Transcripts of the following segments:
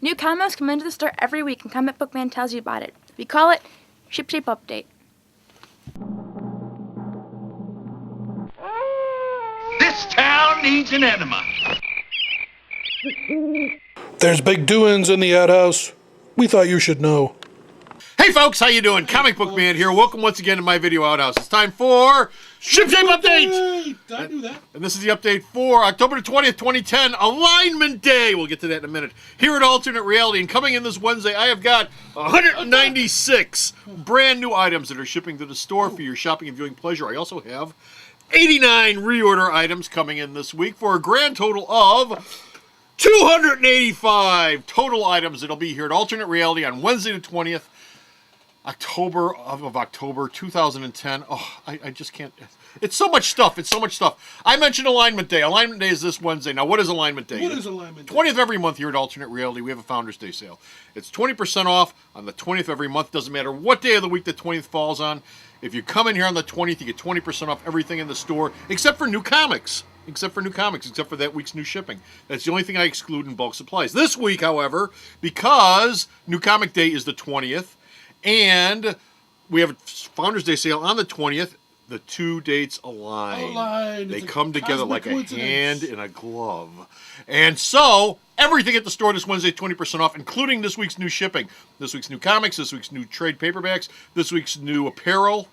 New comics come into the store every week, and Comic Book Man tells you about it. We call it Shipshape Update. This town needs an enema. There's big doings in the outhouse. We thought you should know. Hey folks, how you doing? Comic Book Man here. Welcome once again to my video outhouse. It's time for Shipshape Update! I knew that. And this is the update for October 20th, 2010, Alignment Day. We'll get to that in a minute. Here at Alternate Reality, and coming in this Wednesday, I have got 196 brand new items that are shipping to the store for your shopping and viewing pleasure. I also have 89 reorder items coming in this week for a grand total of 285 total items that'll be here at Alternate Reality on Wednesday the 20th. October 2010. Oh, I just can't. It's so much stuff. It's so much stuff. I mentioned Alignment Day. Alignment Day is this Wednesday. Now, what is Alignment Day? What is Alignment Day? 20th of every month here at Alternate Reality, we have a Founders Day sale. It's 20% off on the 20th of every month. Doesn't matter what day of the week the 20th falls on. If you come in here on the 20th, you get 20% off everything in the store, except for new comics. Except for that week's new shipping. That's the only thing I exclude in bulk supplies. This week, however, because New Comic Day is the 20th, and we have a Founders Day sale on the 20th, the two dates align. They come together like a hand in a glove. And so, everything at the store this Wednesday, 20% off, including this week's new shipping. This week's new comics, this week's new trade paperbacks, this week's new apparel.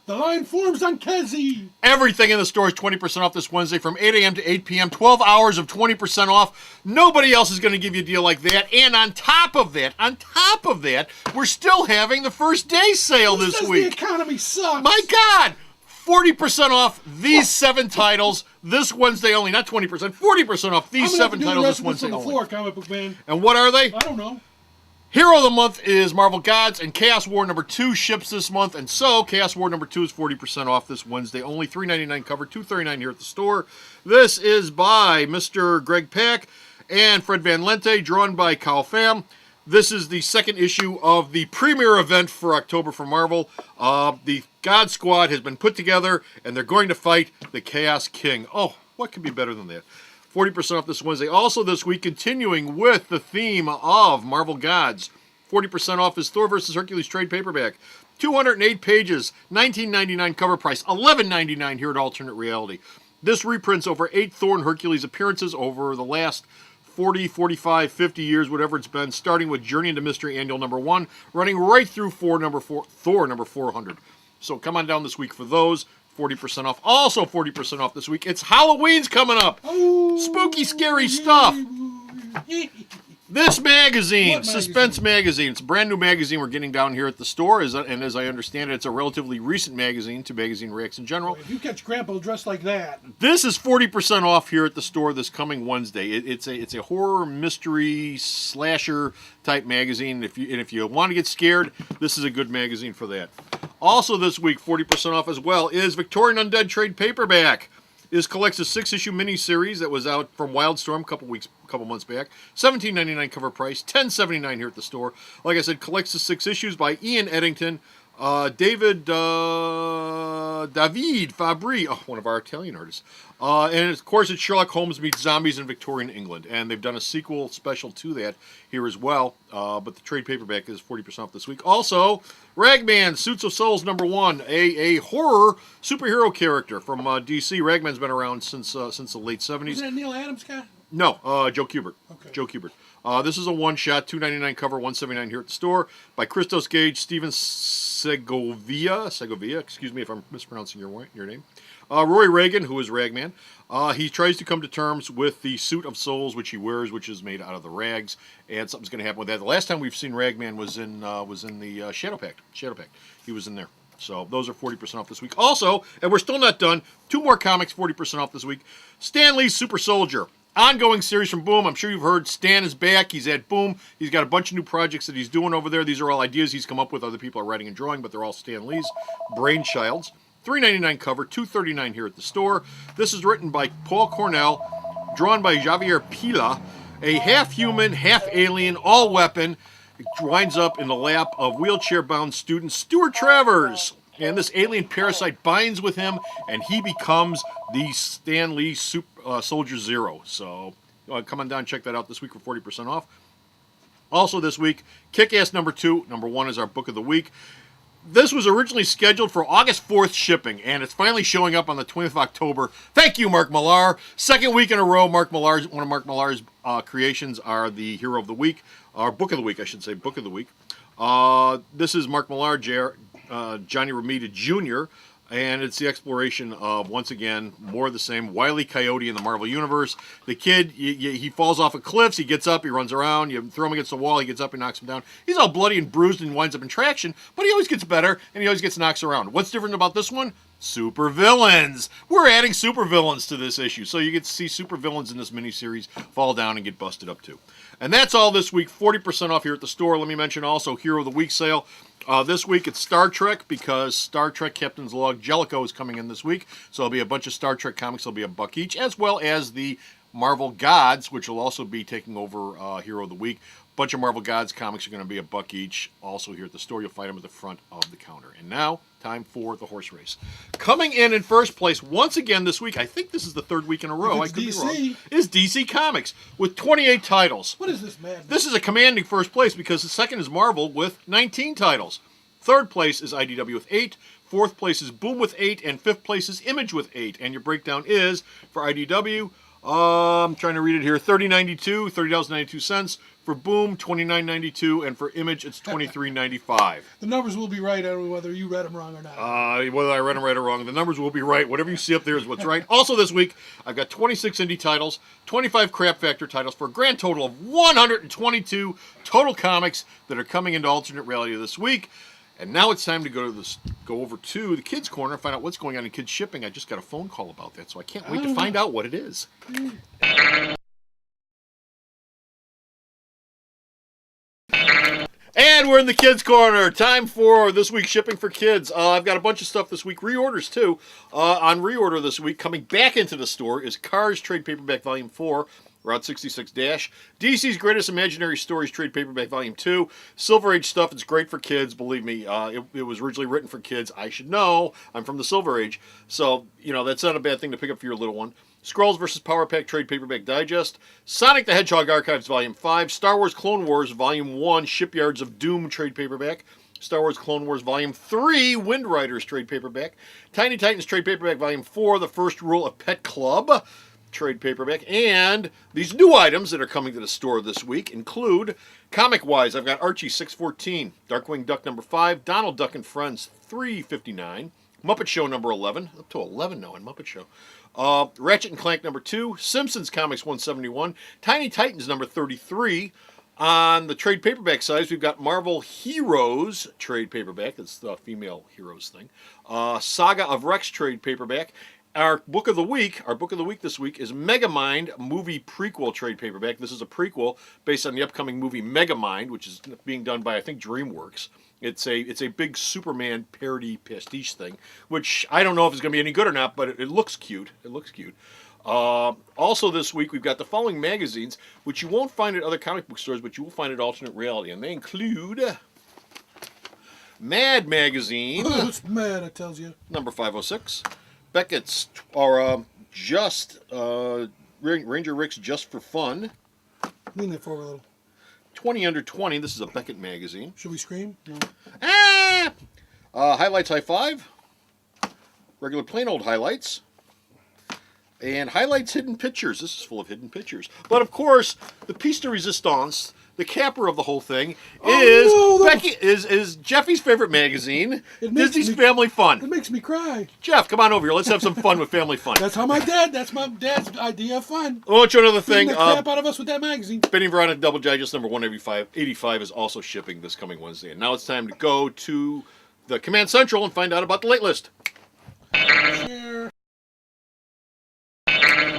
The line forms on Kezi. Everything in the store is 20% off this Wednesday from 8 a.m. to 8 p.m. 12 hours of 20% off. Nobody else is going to give you a deal like that. And on top of that, we're still having the first day sale this week. The economy sucks. My God! 40% off these 7 titles this Wednesday only. Not 20%, 40% off these 7 titles this Wednesday only. Floor, Comic Book Man. And what are they? I don't know. Hero of the Month is Marvel Gods, and Chaos War number 2 ships this month, and so Chaos War number 2 is 40% off this Wednesday. Only $3.99 cover, $2.39 here at the store. This is by Mr. Greg Pak and Fred Van Lente, drawn by Kyle Pham. This is the second issue of the premiere event for October for Marvel. The God Squad has been put together, and they're going to fight the Chaos King. Oh, what could be better than that? 40% off this Wednesday. Also this week, continuing with the theme of Marvel Gods, 40% off is Thor vs. Hercules trade paperback. 208 pages, $19.99 cover price, $11.99 here at Alternate Reality. This reprints over 8 Thor and Hercules appearances over the last 40, 45, 50 years, whatever it's been, starting with Journey into Mystery Annual number 1, running right through Thor number 400. So come on down this week for those. 40% off. Also 40% off this week. It's Halloween's coming up. Oh, spooky, scary stuff. This magazine, Suspense Magazine. It's a brand new magazine we're getting down here at the store, and as I understand it, it's a relatively recent magazine to magazine racks in general. If you catch Grandpa dressed like that. This is 40% off here at the store this coming Wednesday. It's a horror, mystery, slasher type magazine. If you want to get scared, this is a good magazine for that. Also this week, 40% off as well, is Victorian Undead trade paperback. This collects a 6-issue miniseries that was out from Wildstorm a couple months back. $17.99 cover price, $10.79 here at the store. Like I said, collects the 6 issues by Ian Eddington, David Fabry, one of our Italian artists. And of course, it's Sherlock Holmes meets zombies in Victorian England. And they've done a sequel special to that here as well. But the trade paperback is 40% off this week. Also, Ragman, Suits of Souls number 1, a horror superhero character from DC. Ragman's been around since the late 70s. Is that Neil Adams guy? No, Joe Kubert. Okay. Joe Kubert. This is a one-shot, $2.99 cover, $1.79 here at the store, by Christos Gage, Steven Segovia, excuse me if I'm mispronouncing your name. Roy Reagan, who is Ragman. He tries to come to terms with the suit of souls which he wears, which is made out of the rags, and something's going to happen with that. The last time we've seen Ragman was in the Shadow Pact. He was in there. So those are 40% off this week. Also, and we're still not done, 2 more comics 40% off this week. Stan Lee's Super Soldier. Ongoing series from Boom. I'm sure you've heard Stan is back. He's at Boom. He's got a bunch of new projects that he's doing over there. These are all ideas he's come up with. Other people are writing and drawing, but they're all Stan Lee's brainchilds. $3.99 cover, $2.39 here at the store. This is written by Paul Cornell, drawn by Javier Pila, a half-human, half-alien, all-weapon. It winds up in the lap of wheelchair-bound student Stuart Travers. And this alien parasite binds with him, and he becomes the Stan Lee Soldier Zero. So come on down and check that out this week for 40% off. Also this week, Kick-Ass number 2. Number 1 is our book of the week. This was originally scheduled for August 4th shipping, and it's finally showing up on the 20th of October. Thank you, Mark Millar. Second week in a row, one of Mark Millar's creations are the Hero of the Week, or Book of the Week, I should say, Book of the Week. This is Mark Millar, Johnny Romita Jr., and it's the exploration of, once again, more of the same. Wile E. Coyote in the Marvel Universe. The kid, he falls off of cliffs, he gets up, he runs around, you throw him against the wall, he gets up, he knocks him down. He's all bloody and bruised and winds up in traction, but he always gets better, and he always gets knocked around. What's different about this one? Super villains. We're adding super villains to this issue, so you get to see super villains in this miniseries fall down and get busted up too. And that's all this week. 40% off here at the store. Let me mention also Hero of the Week sale. This week it's Star Trek, because Star Trek Captain's Log Jellicoe is coming in this week. So there'll be a bunch of Star Trek comics. There'll be $1 each, as well as the Marvel Gods, which will also be taking over Hero of the Week. Bunch of Marvel Gods comics are going to be $1 each. Also here at the store, you'll find them at the front of the counter. And now, time for the horse race. Coming in first place once again this week, I think this is the third week in a row, I could be wrong, is DC Comics with 28 titles. What is this madness? This is a commanding first place, because the second is Marvel with 19 titles. Third place is IDW with 8. Fourth place is Boom with 8. And fifth place is Image with 8. And your breakdown is, for IDW, I'm trying to read it here, $30.92. For Boom, $29.92, and for Image, it's $23.95. The numbers will be right, whether you read them wrong or not. Whether I read them right or wrong, the numbers will be right. Whatever you see up there is what's right. Also this week, I've got 26 indie titles, 25 Crap Factor titles, for a grand total of 122 total comics that are coming into alternate reality this week. And now it's time to go over to the Kids Corner and find out what's going on in kids shipping. I just got a phone call about that, so I can't wait to find out what it is. And we're in the Kids Corner. Time for this week's shipping for kids. I've got a bunch of stuff this week. Reorders, too. On reorder this week, coming back into the store, is Cars Trade Paperback Volume 4, Route 66 Dash. DC's Greatest Imaginary Stories Trade Paperback Volume 2. Silver Age stuff. It's great for kids. Believe me, it was originally written for kids. I should know. I'm from the Silver Age. So, that's not a bad thing to pick up for your little one. Skrulls vs. Power Pack Trade Paperback Digest, Sonic the Hedgehog Archives Volume 5, Star Wars Clone Wars Volume 1, Shipyards of Doom Trade Paperback, Star Wars Clone Wars Volume 3, Wind Riders Trade Paperback, Tiny Titans Trade Paperback Volume 4, The First Rule of Pet Club Trade Paperback, and these new items that are coming to the store this week include, comic-wise, I've got Archie 614, Darkwing Duck number 5, Donald Duck and Friends 359, Muppet Show number 11, up to 11 now on Muppet Show. Ratchet and Clank number 2, Simpsons Comics 171, Tiny Titans number 33. On the trade paperback size, we've got Marvel Heroes trade paperback. That's the female heroes thing. Saga of Rex trade paperback. Our book of the week this week is Megamind movie prequel trade paperback. This is a prequel based on the upcoming movie Megamind, which is being done by, I think, DreamWorks. It's a big Superman parody pastiche thing, which I don't know if it's going to be any good or not, but it looks cute. It looks cute. Also this week, we've got the following magazines, which you won't find at other comic book stores, but you will find at Alternate Reality, and they include Mad Magazine. It's mad, it tells you. Number 506. Beckett's, Ranger Rick's Just for Fun. Lean it forward a little. 20 Under 20. This is a Beckett magazine. Should we scream? No. Highlights High Five. Regular plain old highlights. And Highlights Hidden Pictures. This is full of hidden pictures. But of course, the piece de resistance, the capper of the whole thing, is Jeffy's favorite magazine, Disney's Family Fun. It makes me cry. Jeff, come on over here. Let's have some fun with Family Fun. That's my dad's idea of fun. I want you another thing. Beating the crap out of us with that magazine. Spinning Veronica Double Digest number 185 is also shipping this coming Wednesday. And now it's time to go to the Command Central and find out about the late list. Share.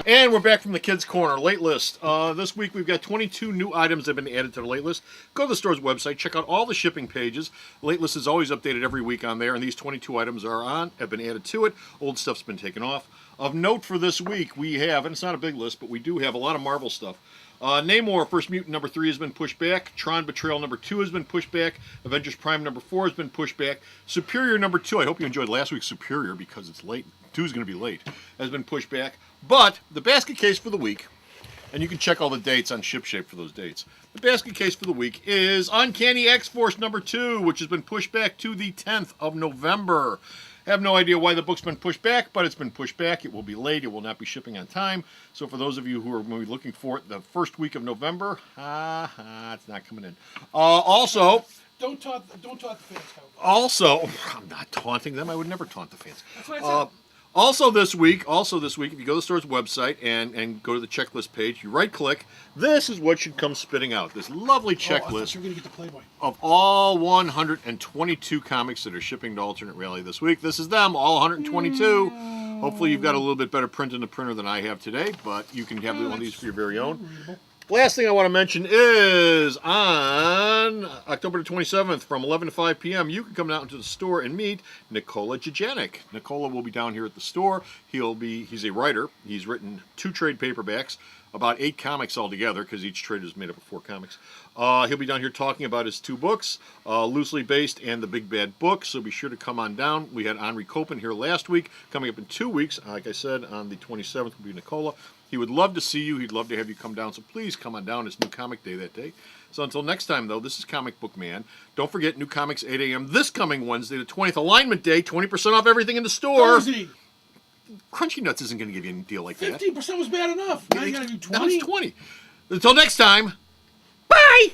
And we're back from the Kids Corner. Late list. This week we've got 22 new items that have been added to the late list. Go to the store's website, check out all the shipping pages. Late list is always updated every week on there, and these 22 items have been added to it. Old stuff's been taken off. Of note for this week, we have, and it's not a big list, but we do have a lot of Marvel stuff. Namor, First Mutant number 3 has been pushed back. Tron Betrayal number 2 has been pushed back. Avengers Prime number 4 has been pushed back. Superior number 2, I hope you enjoyed last week's Superior because it's late. 2 is going to be late, has been pushed back. But the basket case for the week And you can check all the dates on Shipshape for those dates. The basket case for the week is Uncanny X-Force #2, which has been pushed back to the 10th of November. I have no idea why the book's been pushed back, but it's been pushed back. It will be late. It will not be shipping on time. So for those of you who are maybe looking for it the first week of November, it's not coming in. Also, Don't taunt the fans, Howard. Also, I'm not taunting them. I would never taunt the fans. That's what I said. Also this week, if you go to the store's website and go to the checklist page, you right-click. This is what should come spitting out. This lovely I thought checklist you were going to get the Playboy. of all 122 comics that are shipping to Alternate Rally this week. This is them, all 122. Hopefully you've got a little bit better print in the printer than I have today, but you can have one of these for your very own. Last thing I want to mention is on October the 27th from 11 to 5 p.m., you can come out into the store and meet Nikola Jajanik. Nikola will be down here at the store. He's a writer. He's written 2 trade paperbacks, about 8 comics altogether, because each trade is made up of 4 comics. He'll be down here talking about his 2 books, Loosely Based and The Big Bad Book, so be sure to come on down. We had Henri Copen here last week. Coming up in 2 weeks, like I said, on the 27th will be Nikola. He would love to see you. He'd love to have you come down, so please come on down. It's New Comic Day that day. So until next time, though, this is Comic Book Man. Don't forget, New Comics 8 a.m. this coming Wednesday, the 20th, Alignment Day, 20% off everything in the store. Thursday. Crunchy Nuts isn't going to give you a deal like that. 15% was bad enough. Now you got to do 20. Now it's 20. Until next time, bye!